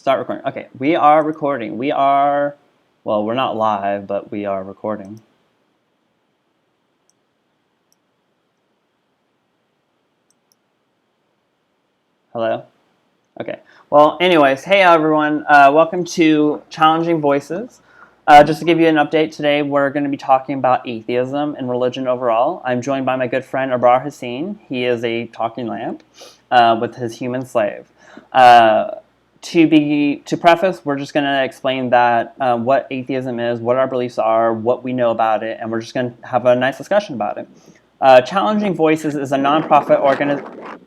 Start recording. Okay, we are recording. Well, we're not live, but we are recording. Hello? Okay. Well, anyways, hey everyone. Welcome to Challenging Voices. Just to give you an update today, we're going to be talking about atheism and religion overall. I'm joined by my good friend Abrar Haseen. He is a talking lamp with his human slave. To preface, we're just going to explain that what atheism is, what our beliefs are, what we know about it, and we're just going to have a nice discussion about it. Challenging Voices is a nonprofit organization.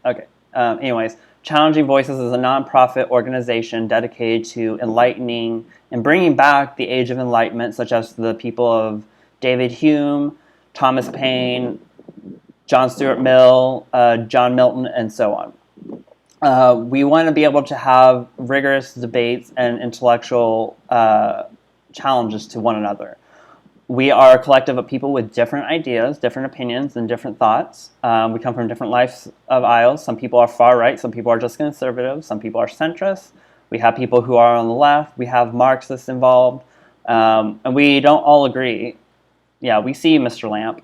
Okay. Anyways, Challenging Voices is a nonprofit organization dedicated to enlightening and bringing back the Age of Enlightenment, such as the people of David Hume, Thomas Paine, John Stuart Mill, John Milton, and so on. We want to be able to have rigorous debates and intellectual challenges to one another. We are a collective of people with different ideas, different opinions, and different thoughts. We come from different lives of aisles. Some people are far right, some people are just conservative, some people are centrist. We have people who are on the left. We have Marxists involved. And we don't all agree. Yeah, we see you, Mr. Lamp.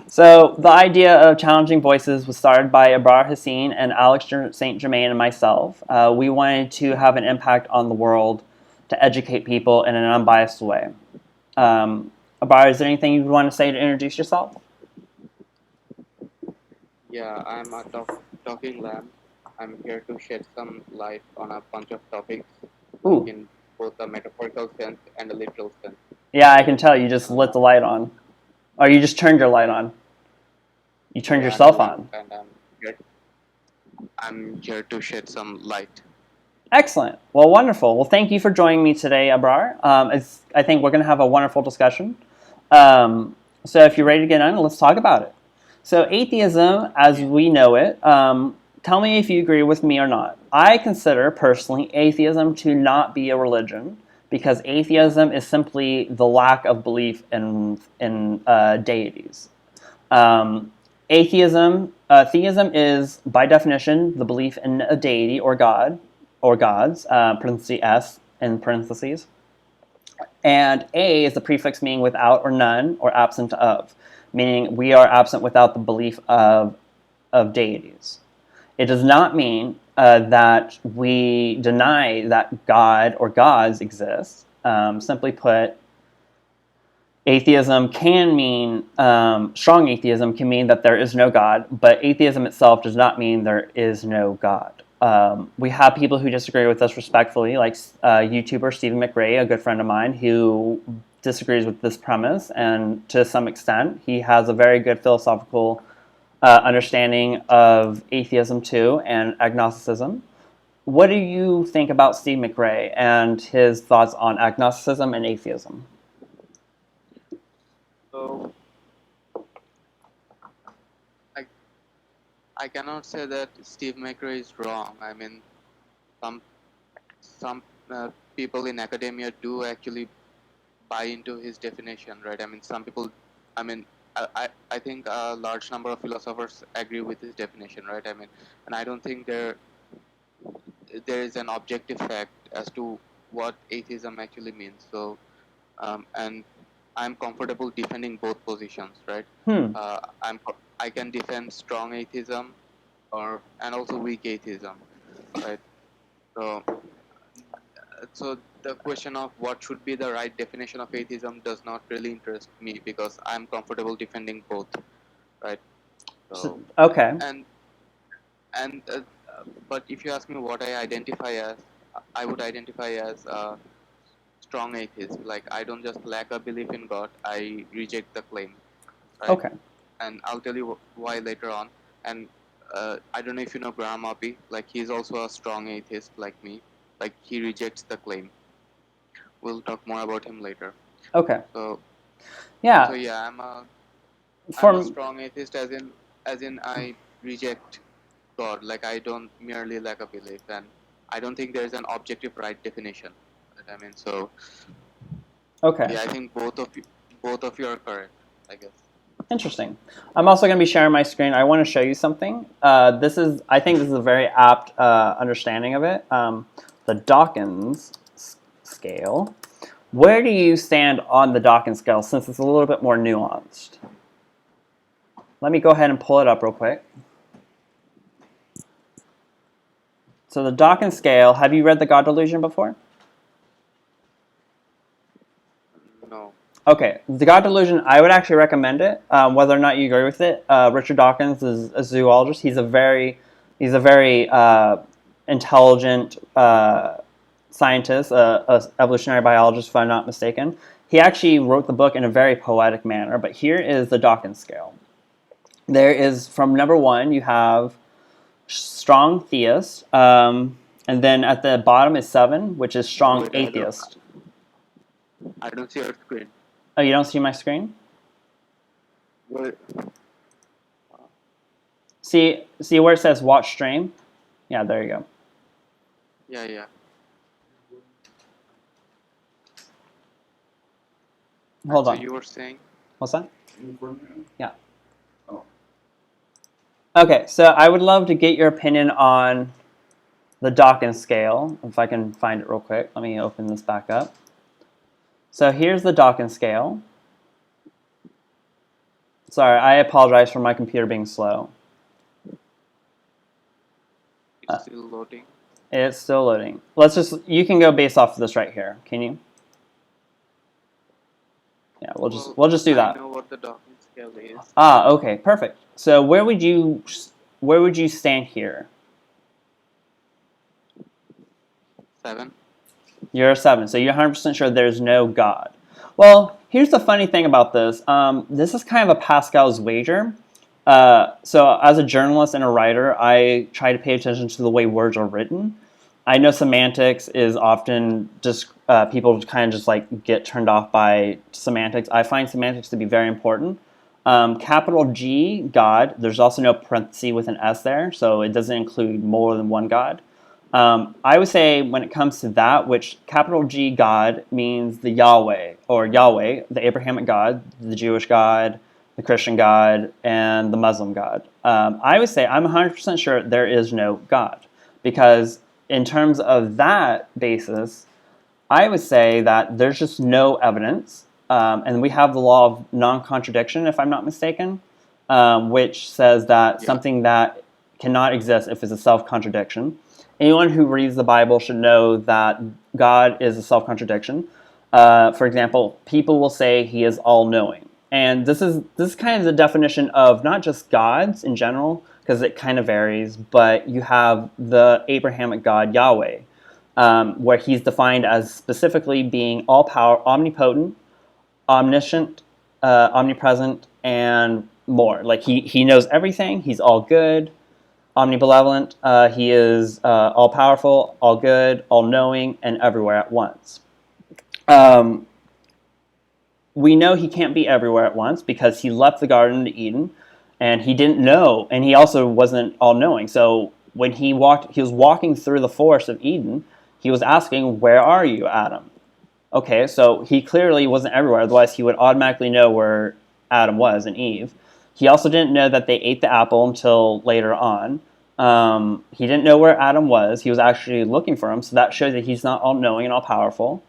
So the idea of Challenging Voices was started by Abrar Haseen and Alex St. Germain and myself. We wanted to have an impact on the world to educate people in an unbiased way. Abrar, is there anything you want to say to introduce yourself? Yeah, I'm a talking lamb. I'm here to shed some light on a bunch of topics Ooh. in both a metaphorical sense and a literal sense. Yeah, I can tell you just lit the light on. Or you just turned your light on. You turned Yeah, yourself I'm a on. lamp, and I'm here to shed some light. Excellent. Well, wonderful. Well, thank you for joining me today, Abrar. I think we're going to have a wonderful discussion. So if you're ready to get on, let's talk about it. So atheism, as we know it, tell me if you agree with me or not. I consider, personally, atheism to not be a religion because atheism is simply the lack of belief in deities. Theism is, by definition, the belief in a deity or God, or gods, parentheses S in parentheses. And a is the prefix meaning without or none or absent of, meaning we are absent without the belief of deities. It does not mean that we deny that God or gods exist. Simply put, atheism can mean, strong atheism can mean that there is no God, but atheism itself does not mean there is no God. We have people who disagree with us respectfully, like YouTuber Stephen McRae, a good friend of mine, who disagrees with this premise, and to some extent, he has a very good philosophical understanding of atheism too, and agnosticism. What do you think about Steve McRae and his thoughts on agnosticism and atheism? So I I cannot say that Steve McRae is wrong. I mean, some people in academia do actually buy into his definition, right? I mean, some people, I mean, I think a large number of philosophers agree with his definition, right? I mean, and I don't think there is an objective fact as to what atheism actually means. So, and I'm comfortable defending both positions, right? Hmm. I can defend strong atheism and also weak atheism, right? So so the question of what should be the right definition of atheism does not really interest me because I'm comfortable defending both, right? So Okay. and but if you ask me what I identify as, I would identify as a strong atheist. Like I don't just lack a belief in God, I reject the claim, right? Okay. And I'll tell you why later on. And I don't know if you know Graham Uppy, like he's also a strong atheist like me. Like he rejects the claim. We'll talk more about him later. Okay. So Yeah. yeah, I'm a For strong atheist as in I reject God. Like I don't merely lack a belief, and I don't think there's an objective right definition. I mean, so okay. yeah, I think both of you are correct, I guess. Interesting. I'm also going to be sharing my screen. I want to show you something. I think this is a very apt understanding of it. The Dawkins scale. Where do you stand on the Dawkins scale since it's a little bit more nuanced? Let me go ahead and pull it up real quick. So the Dawkins scale, have you read The God Delusion before? No. Okay, The God Delusion, I would actually recommend it, whether or not you agree with it. Richard Dawkins is a zoologist. He's a very intelligent scientist, a evolutionary biologist, if I'm not mistaken. He actually wrote the book in a very poetic manner, but here is the Dawkins scale. There is, from number 1, you have strong theist, and then at the bottom is 7, which is strong Wait, atheist. I don't see your screen. Oh, you don't see my screen? Wait. See where it says watch stream? Yeah, there you go. Yeah. Hold So on. you were saying? What's that? Yeah. Okay, so I would love to get your opinion on the Dawkins scale. If I can find it real quick. Let me open this back up. So here's the Dawkins scale. Sorry, I apologize for my computer being slow. It's still loading. It's still loading. You can go based off of this right here. Can you? Yeah, we'll just do that. I know what the Dawkins scale is. Ah, okay, perfect. So where would you stand here? 7. You're a 7, so you're 100% sure there's no God. Well, here's the funny thing about this. This is kind of a Pascal's wager. So as a journalist and a writer, I try to pay attention to the way words are written. I know semantics is often just people kind of just like get turned off by semantics. I find semantics to be very important. Capital G, God, there's also no parenthesis with an S there, so it doesn't include more than one God. I would say when it comes to that, which capital G God means the Yahweh, or Yahweh, the Abrahamic God, the Jewish God, the Christian God, and the Muslim God. I would say I'm 100% sure there is no God, because in terms of that basis, I would say that there's just no evidence, and we have the law of non-contradiction, if I'm not mistaken, which says that something that cannot exist if it's a self-contradiction. Anyone who reads the Bible should know that God is a self-contradiction. For example, people will say he is all-knowing. And this is kind of the definition of not just gods in general, because it kind of varies, but you have the Abrahamic God, Yahweh, where he's defined as specifically being all-power, omnipotent, omniscient, omnipresent, and more. Like he knows everything, he's all good, omnibenevolent, he is all-powerful, all-good, all-knowing, and everywhere at once. We know he can't be everywhere at once because he left the Garden of Eden, and he didn't know, and he also wasn't all-knowing. So when he was walking through the forest of Eden, he was asking, "Where are you, Adam?" Okay, so he clearly wasn't everywhere, otherwise he would automatically know where Adam was and Eve. He also didn't know that they ate the apple until later on. He didn't know where Adam was. He was actually looking for him, so that shows that he's not all-knowing and all-powerful.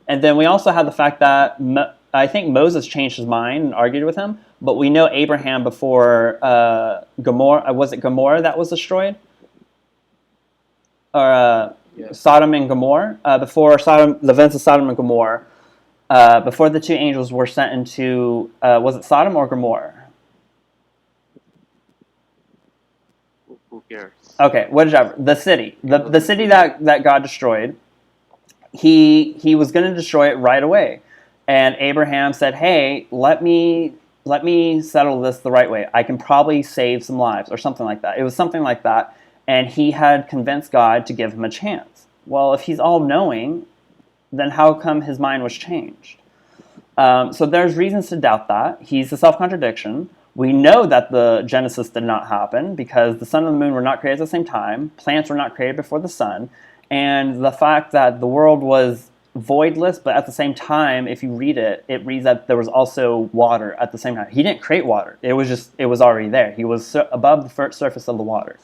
And then we also have the fact that I think Moses changed his mind and argued with him, but we know Abraham before Gomorrah, was it Gomorrah that was destroyed? Or Sodom and Gomorrah? Before the events of Sodom and Gomorrah, before the two angels were sent into, was it Sodom or Gomorrah? Who cares? Okay, whatever. The city that God destroyed, he was going to destroy it right away, and Abraham said, "Hey, let me settle this the right way. I can probably save some lives," or something like that. It was something like that, and he had convinced God to give him a chance. Well, if he's all-knowing, then how come his mind was changed? So there's reasons to doubt that. He's a self-contradiction. We know that the Genesis did not happen because the sun and the moon were not created at the same time. Plants were not created before the sun. And the fact that the world was voidless, but at the same time, if you read it, it reads that there was also water at the same time. He didn't create water. It was already there. He was above the surface of the water.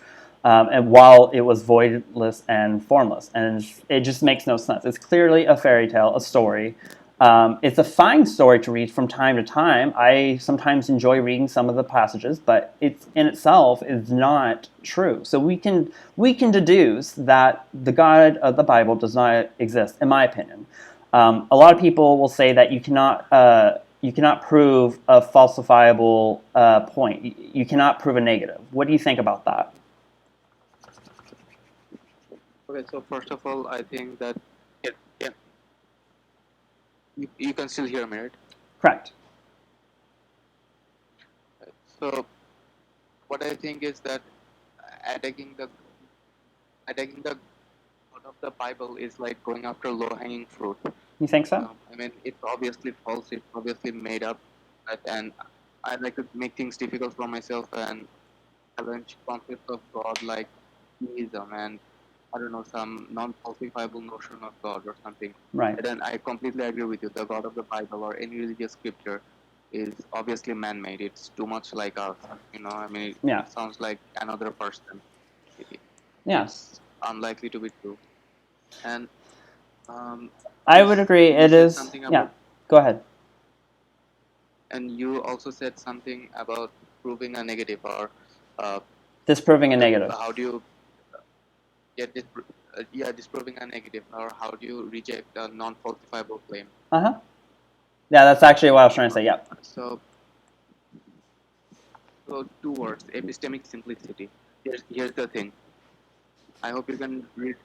And while it was voidless and formless, and it just makes no sense. It's clearly a fairy tale, a story. It's a fine story to read from time to time. I sometimes enjoy reading some of the passages, but it in itself is not true. So we can deduce that the God of the Bible does not exist, in my opinion. A lot of people will say that you cannot prove a falsifiable point. You cannot prove a negative. What do you think about that? Okay, so first of all, I think that yeah, you can still hear me, right? Correct. So what I think is that attacking the God of the Bible is like going after low-hanging fruit. You think so? I mean, it's obviously false. It's obviously made up, and I like to make things difficult for myself and challenge concepts of God like theism and I don't know some non-falsifiable notion of God or something. Right. And then I completely agree with you. The God of the Bible or any religious scripture is obviously man-made. It's too much like us. I mean, Yeah. it sounds like another person. Yeah. It's unlikely to be true. And I would agree. you It said is. something Yeah. about, Go ahead. and you also said something about proving a negative or Disproving a negative. how do you get this? Disproving a negative, or how do you reject a non-falsifiable claim? Yeah, that's actually what I was trying to say. Yeah. So 2 words: epistemic simplicity. Here's the thing. I hope you can read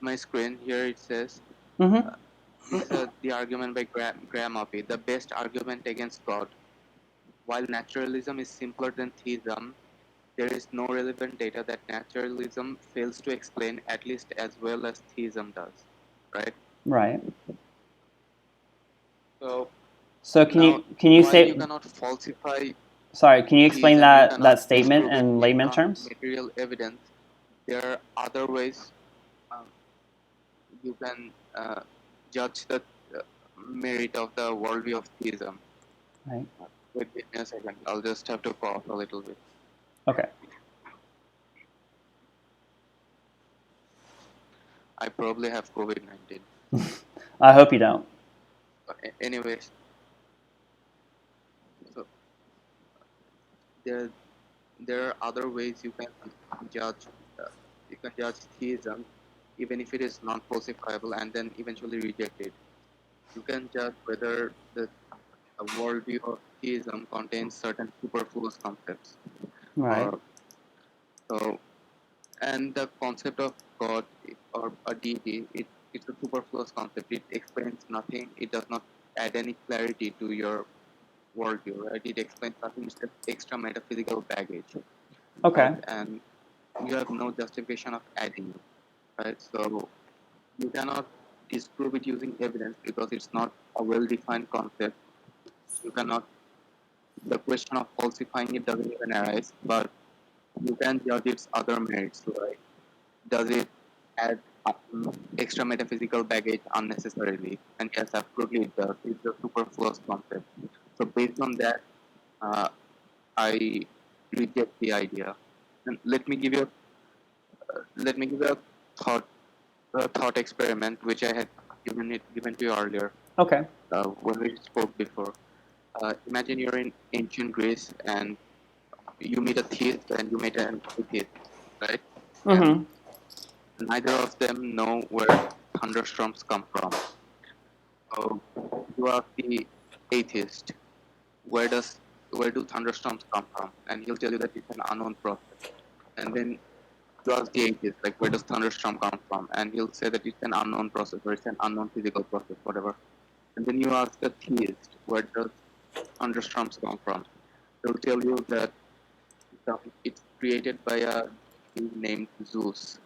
my screen. Here it says. This is the argument by Graham Uppy, the best argument against God. While naturalism is simpler than theism, there is no relevant data that naturalism fails to explain at least as well as theism does. Right? Right. So can now, you while say? you cannot falsify Sorry, can you explain theism, you that cannot statement disprove it in based layman on terms? material evidence. There are other ways you can judge the merit of the worldview of theism. Right. Wait me a second. I'll just have to cough a little bit. Okay. I probably have COVID-19. I hope you don't. Anyways, so there are other ways you can judge theism, even if it is not falsifiable, and then eventually reject it. You can judge whether the worldview of theism contains certain superfluous concepts. Right. And the concept of God or a deity, it's a superfluous concept. It explains nothing. It does not add any clarity to your worldview, right? It explains nothing. It's just extra metaphysical baggage. Okay. Right? And you have no justification of adding it, right? So you cannot disprove it using evidence because it's not a well-defined concept. You cannot. The question of falsifying it doesn't even arise, but you can judge its other merits, like does it add extra metaphysical baggage unnecessarily? And yes, absolutely it does. It's a superfluous concept. So based on that, I reject the idea. And let me give you a thought experiment which I had given to you earlier. Okay. When we spoke before. Imagine you're in ancient Greece and you meet a theist and you meet an atheist, right? And neither of them know where thunderstorms come from. So you ask the atheist, where do thunderstorms come from? And he'll tell you that it's an unknown process. And then you ask the atheist, like, where does thunderstorm come from? And he'll say that it's an unknown process or it's an unknown physical process, whatever. And then you ask the theist, where does thunderstorms come from? They'll tell you that it's created by a dude named Zeus.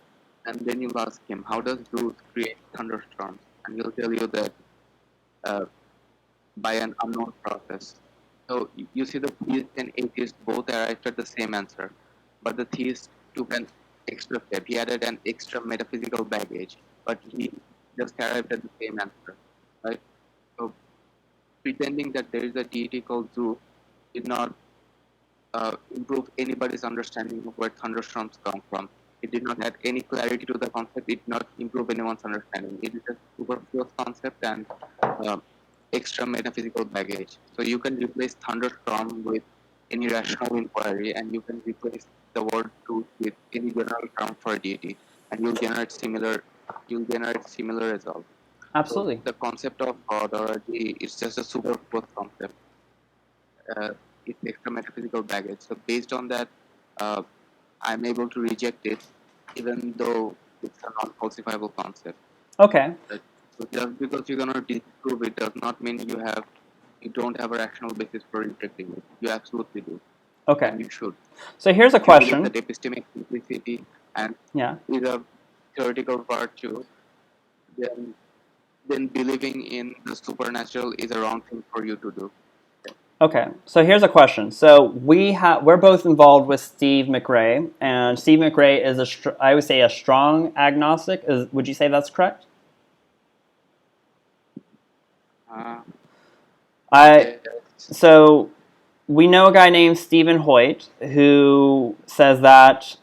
And then you ask him, how does Zeus create thunderstorms? And he'll tell you that by an unknown process. So you see, the theist and atheist both arrived at the same answer, but the theist took an extra step. He added an extra metaphysical baggage. but he just arrived at the same answer, right? So pretending that there is a deity called Zeus did not improve anybody's understanding of where thunderstorms come from. It did not add any clarity to the concept. It did not improve anyone's understanding. It is a superfluous concept and uh, extra metaphysical baggage. So you can replace thunderstorm with any rational inquiry, and you can replace the word truth with any general term for a deity, and you'll generate similar results. So Absolutely. the concept of God or a deity is just a superfluous concept. Uh, it's extra metaphysical baggage. So based on that, uh, I'm able to reject it, even though it's a non-falsifiable concept. Okay. Right? So just because you're gonna disprove it does not mean you don't have a rational basis for rejecting it. You absolutely do, Okay. and you should. So here's a If you believe question. that epistemic simplicity and Yeah. is a theoretical virtue, then believing in the supernatural is a wrong thing for you to do. Okay, so here's a question. So we're both involved with Steve McRae, and Steve McRae is I would say a strong agnostic. Would you say that's correct? Uh, I yes. so we know a guy named Stephen Hoyt who says that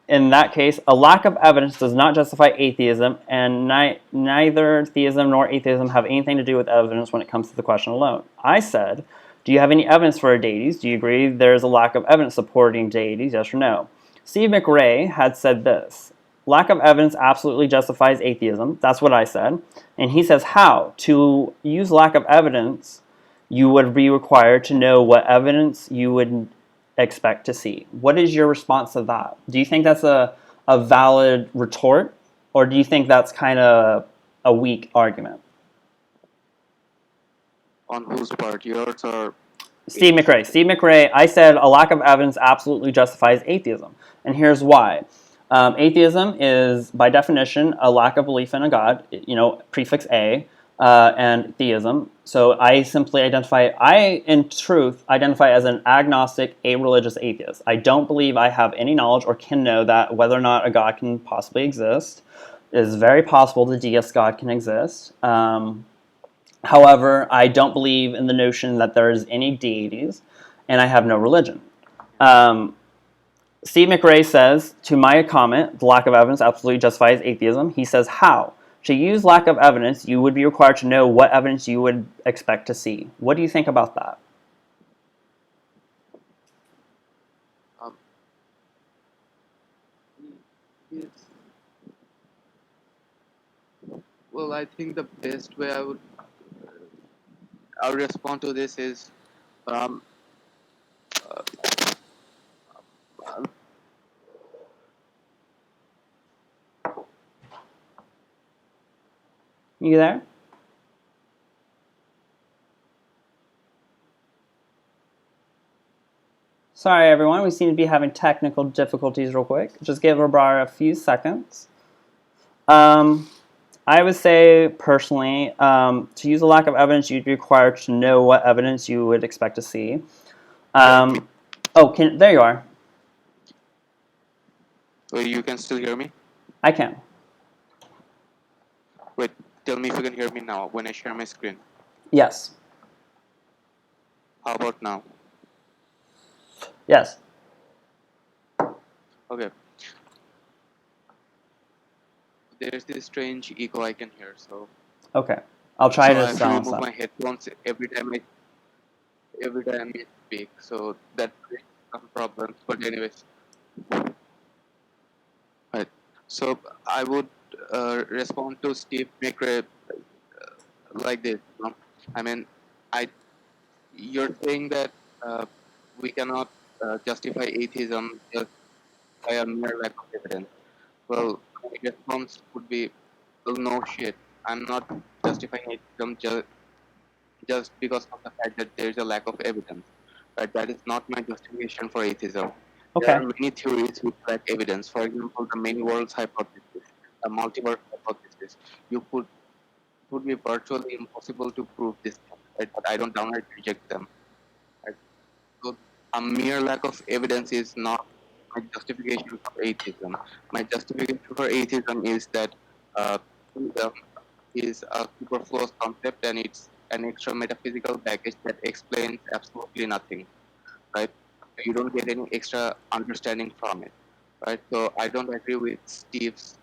in that case, a lack of evidence does not justify atheism, and neither theism nor atheism have anything to do with evidence when it comes to the question alone. I said, do you have any evidence for deities? Do you agree there's a lack of evidence supporting deities? Yes or no? Steve McRae had said this. Lack of evidence absolutely justifies atheism. That's what I said. And he says, how? To use lack of evidence, you would be required to know what evidence you would expect to see. What is your response to that? Do you think that's a valid retort, or do you think that's kind of a weak argument? On whose part, yours or Steve McRae. Steve McRae, I said a lack of evidence absolutely justifies atheism. And here's why. Atheism is, by definition, a lack of belief in a God, prefix A, and theism. So in truth, identify as an agnostic, a-religious atheist. I don't believe I have any knowledge or can know that whether or not a God can possibly exist. It is very possible the deist God can exist. However, I don't believe in the notion that there's any deities, and I have no religion. Um, Steve McRae says, to my comment, the lack of evidence absolutely justifies atheism. He says, how? To use lack of evidence, you would be required to know what evidence you would expect to see. What do you think about that? um, yes. Well, I think the best way I'll respond to this is um, uh, You there? Sorry, everyone. We seem to be having technical difficulties real quick. Just give Abrar a few seconds. I would say, personally, to use a lack of evidence, you'd be required to know what evidence you would expect to see. There you are. you can still hear me? I can. Wait, tell me if you can hear me now when I share my screen. Yes. How about now? Yes. Okay. There's this strange echo I can hear, so Okay. I'll try I to have to silence remove that. my headphones every time I speak, so that creates some problems. But anyways, right. So I would respond to Steve McRae like this. I mean, I you're saying that we cannot justify atheism just by a mere lack of evidence. Well, my response would be, well, no shit. I'm not justifying atheism just because of the fact that there is a lack of evidence. Right? That is not my justification for atheism. There are Okay. many theories which lack evidence. For example, the many worlds hypothesis, the multiverse hypothesis. You could It would be virtually impossible to prove this thing, right? But I don't downright reject them. Right? So a mere lack of evidence is not my justification for atheism. My justification for atheism is that Theism is a superfluous concept, and it's an extra metaphysical baggage that explains absolutely nothing, right? You don't get any extra understanding from it, right? So I don't agree with Steve's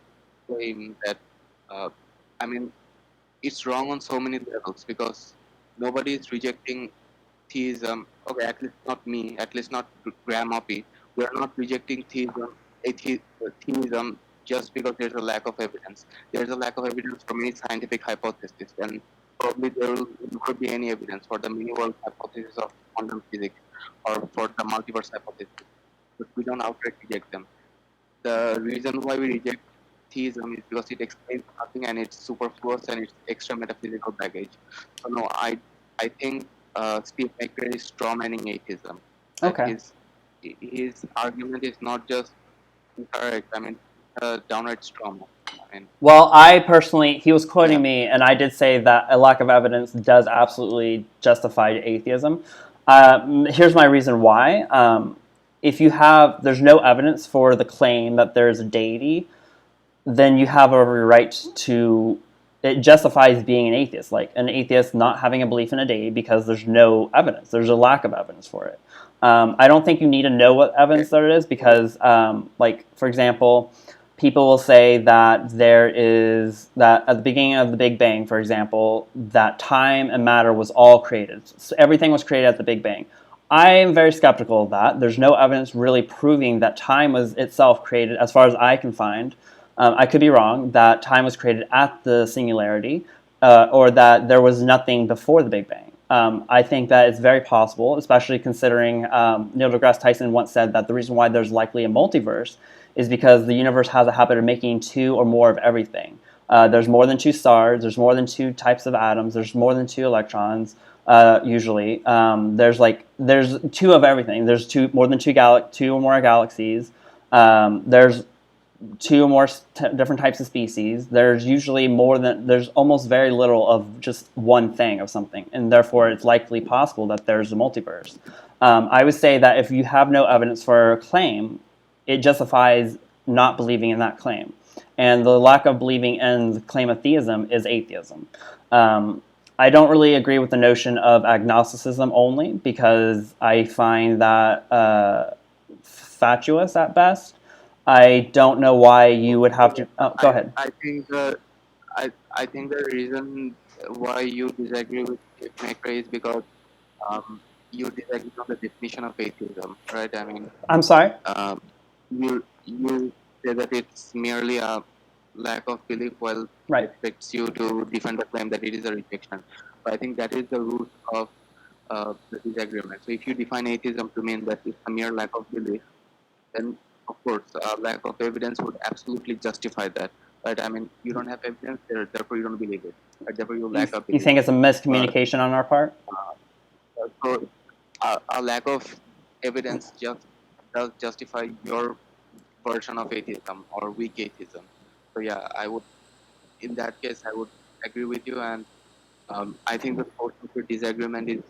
claim that, uh, I mean, it's wrong on so many levels because nobody is rejecting theism. Okay, at least not me, at least not Graham Oppie. We are not rejecting theism just because there's a lack of evidence. There's a lack of evidence for many scientific hypotheses, and probably there will never be any evidence for the mini world hypothesis of quantum physics or for the multiverse hypothesis. But we don't outright reject them. The reason why we reject theism is because it explains nothing and it's superfluous and it's extra metaphysical baggage. So no, I think Steve McRae is strawmanning atheism. Right? Okay. His argument is not just incorrect. I mean, downright strawman. I mean, Well, I personally, he was quoting yeah. me, and I did say that a lack of evidence does absolutely justify atheism. Here's my reason why. If you have, there's no evidence for the claim that there's a deity, then you have every right to. It justifies being an atheist, like an atheist not having a belief in a deity because there's no evidence. There's a lack of evidence for it. I don't think you need to know what evidence there is because, like for example, people will say that there is that at the beginning of the Big Bang, for example, that time and matter was all created. So everything was created at the Big Bang. I am very skeptical of that. There's no evidence really proving that time was itself created, as far as I can find. I could be wrong, that time was created at the singularity, or that there was nothing before the Big Bang. I think that it's very possible, especially considering Neil deGrasse Tyson once said that the reason why there's likely a multiverse is because the universe has a habit of making two or more of everything. There's more than two stars, there's more than two types of atoms, there's more than two electrons, usually. There's two of everything. There's more than two or more galaxies. There's two or more different types of species. There's almost very little of just one thing of something, and therefore it's likely possible that there's a multiverse. I would say that if you have no evidence for a claim, it justifies not believing in that claim. And the lack of believing in the claim of theism is atheism. I don't really agree with the notion of agnosticism only because I find that fatuous at best. I don't know why you would have to. Oh, go ahead. I think I think the reason why you disagree with Steve McRae is because you disagree on the definition of atheism, right? I mean, I'm sorry. you say that it's merely a lack of belief, while Right. it expects you to defend the claim that it is a rejection. But I think that is the root of the disagreement. So if you define atheism to mean that it's a mere lack of belief, then of course a lack of evidence would absolutely justify that. Right? I mean, you don't have evidence, therefore you don't believe it. Right? Therefore you lack a You belief. think it's a But miscommunication on our part? so a lack of evidence just does justify your version of atheism or weak atheism. So yeah, I would, in that case, I would agree with you, and I think the source of your disagreement is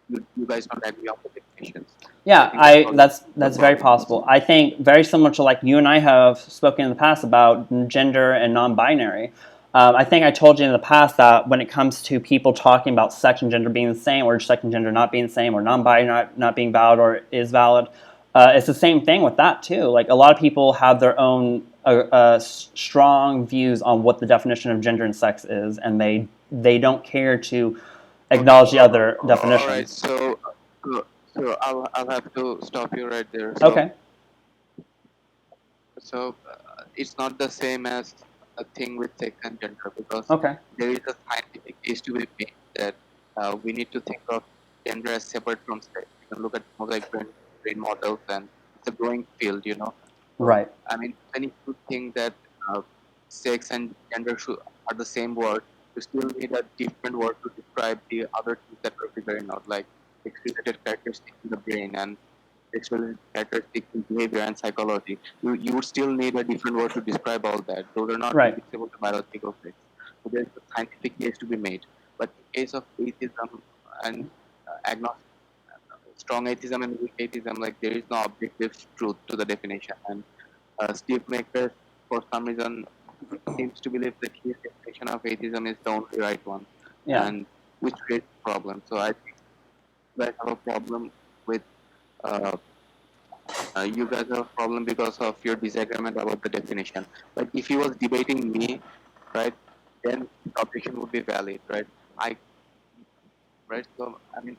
you guys don't agree on the definitions. Yeah, I think that's that's very possible. I think very similar to like you and I have spoken in the past about gender and non-binary. I think I told you in the past that when it comes to people talking about sex and gender being the same, or sex and gender not being the same, or non-binary not being valid or is valid, it's the same thing with that too. Like a lot of people have their own strong views on what the definition of gender and sex is, and they don't care to acknowledge the other definitions. All right, so I'll have to stop you right there. Okay. So it's not the same as a thing with sex and gender because Okay. there is a scientific case to be made that we need to think of gender as separate from sex. You can look at mosaic brain models, and it's a growing field, you know. So, Right. I mean, when you think that sex and gender are the same word, you still need a different word to describe the other things that we're figuring out, like sex-related characteristics in the brain and sexual characteristics in behavior and psychology. You would still need a different word to describe all that. Those are not Right. reducible to biological facts. So there's a scientific case to be made. But in case of atheism and agnostic, strong atheism and weak atheism, like there is no objective truth to the definition. And Steve McRae, for some reason, seems to believe that his definition of atheism is the only right one, Yeah. and which creates a problem. So I think you guys have a problem with uh, you guys have a problem because of your disagreement about the definition. Like if he was debating me, right, then the objection would be valid, right? I right. So I mean,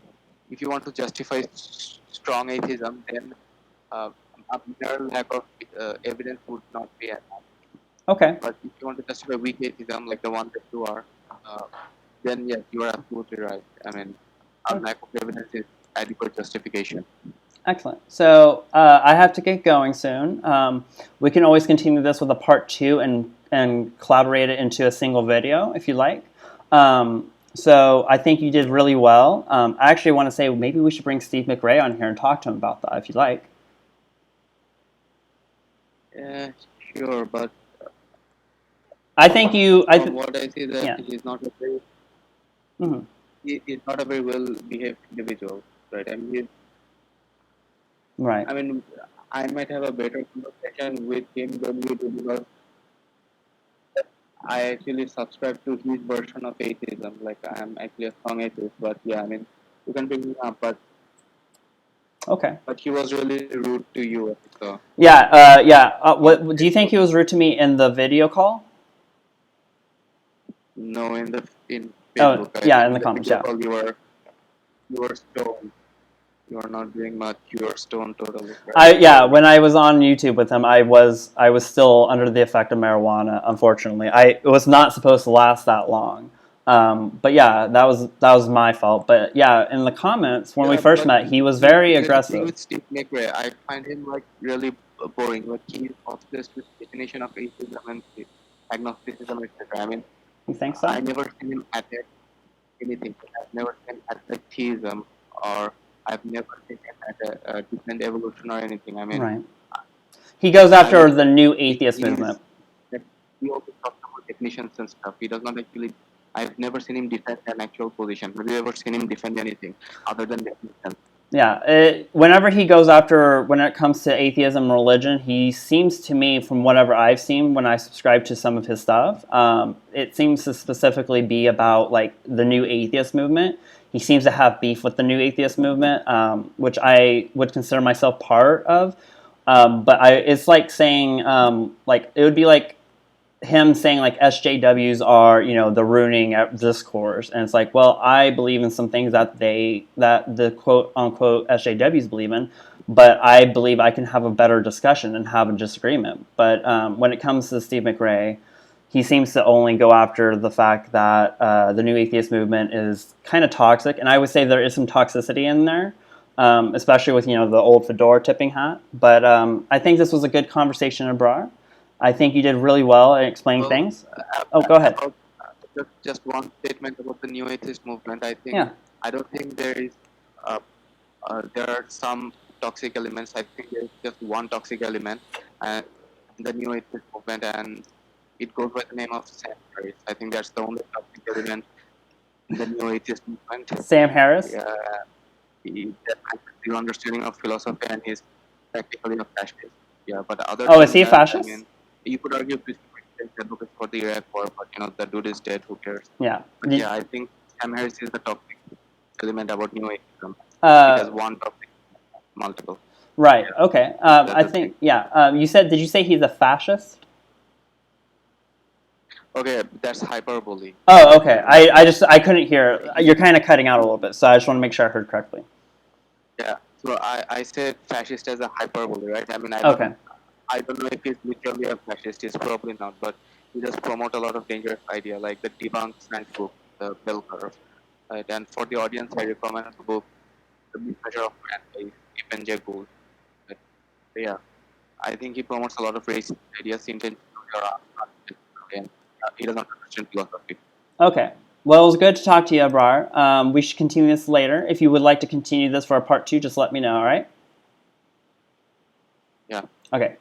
if you want to justify strong atheism, then uh, a mere lack of evidence would not be enough. Okay. But if you want to justify weak atheism, like the one that you are, uh, then yes, you are absolutely right. I mean, a Okay. lack of evidence is adequate justification. Excellent. So I have to get going soon. We can always continue this with a part 2 and collaborate it into a single video if you like. So I think you did really well. I actually want to say maybe we should bring Steve McRae on here and talk to him about that if you like. Yeah, sure, but I think you. from what I see, that Yeah. he's not a very Hmm. he's not a very well behaved individual, right? Right. I mean, I might have a better conversation with him than you do because I actually subscribe to his version of atheism. Like I am actually a strong atheist, but yeah, I mean, you can bring me up, Okay. but he was really rude to you. So Yeah. Yeah. What do you think he was rude to me in the video call? no, in Oh, Facebook, I yeah, think in in the the comments. video Yeah. call you were stoned. You are not doing much. You are stoned totally. Right? Yeah, when I was on YouTube with him, I was still under the effect of marijuana. Unfortunately, it was not supposed to last that long. But yeah, that was my fault. But yeah, in the comments when we Yeah, first but met, he was here's very the thing aggressive. with Steve McRae. I find him like really boring. Like he's obsessed with definition of atheism and agnosticism, etc. I mean, You think I so? never seen him attack anything. I've never seen attack theism, or I've never seen him defend evolution or anything. I mean, Right. He goes I after mean, the new he, atheist he's movement. like, he always talks about definitions and stuff. He does not actually. I've never seen him defend an actual position. Have you ever seen him defend anything other than definitions? Yeah, whenever he goes after, when it comes to atheism and religion, he seems to me, from whatever I've seen when I subscribe to some of his stuff, it seems to specifically be about like the new atheist movement. He seems to have beef with the new atheist movement, which I would consider myself part of. It's like saying, like it would be like him saying like SJWs are the ruining discourse, and it's like, well, I believe in some things that the quote unquote SJWs believe in, but I believe I can have a better discussion and have a disagreement. But when it comes to Steve McRae, he seems to only go after the fact that the new atheist movement is kind of toxic, and I would say there is some toxicity in there. Especially with the old fedora tipping hat, but I think this was a good conversation, Abrar. I think you did really well in explaining Well, things. Oh, go ahead. about just one statement about the new atheist movement. Yeah. I don't think uh, there are some toxic elements. I think there is just one toxic element, and the new atheist movement, and it goes by the name of Sam Harris. I think that's the only toxic element in the new atheist movement. Sam Harris. Yeah, he has zero understanding of philosophy, and he's practically a fascist. Yeah, but other Oh, is than he a that, I fascist? mean, you could argue Christian advocates for the Iraq war, but the dude is dead. Who cares? Yeah. But yeah, I think Sam Harris is the toxic element about new atheism. It has one topic, multiple. Right. Yeah, Okay. that's I the think. thing. Yeah. Did you say he's a fascist? Okay, that's hyperbole. Oh, okay. I couldn't hear. You're kind of cutting out a little bit, so I just want to make sure I heard correctly. Yeah, so I said fascist as a hyperbole, right? I mean, Okay. I don't know if he's literally a fascist. He's probably not, but he just promote a lot of dangerous idea like the debunk science book, the bell curve. Right? And for the audience, I recommend the book, The Big Measure of Man by Ibn J. Gould. Right? So yeah, I think he promotes a lot of racist ideas intentionally or and he doesn't understand philosophy. Okay. Well, it was good to talk to you, Abrar. We should continue this later. If you would like to continue this for a part 2, just let me know. All right. Yeah. Okay.